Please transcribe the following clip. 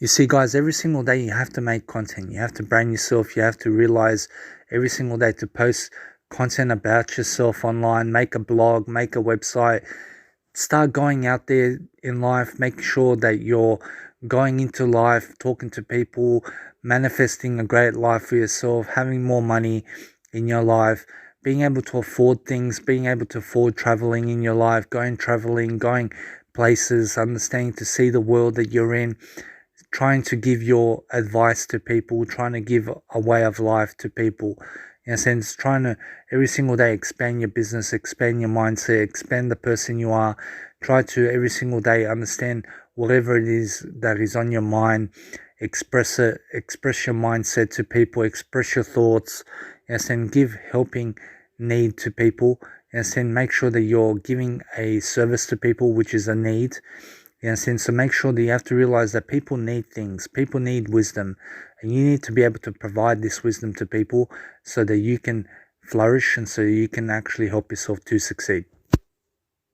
You see, guys, every single day you have to make content. You have to brand yourself. You have to realize every single day to post content about yourself online, make a blog, make a website, start going out there in life, make sure that you're going into life, talking to people, manifesting a great life for yourself, having more money in your life, being able to afford things, being able to afford traveling in your life, going traveling, going places, understanding to see the world that you're in, trying to give your advice to people, trying to give a way of life to people. In a sense, trying to every single day expand your business, expand your mindset, expand the person you are. Try to every single day understand whatever it is that is on your mind. Express it, express your mindset to people, express your thoughts. Yes, and give helping need to people. Yes, and make sure that you're giving a service to people, which is a need. Yes, and so make sure that you have to realize that people need things, people need wisdom, and you need to be able to provide this wisdom to people so that you can flourish and so you can actually help yourself to succeed.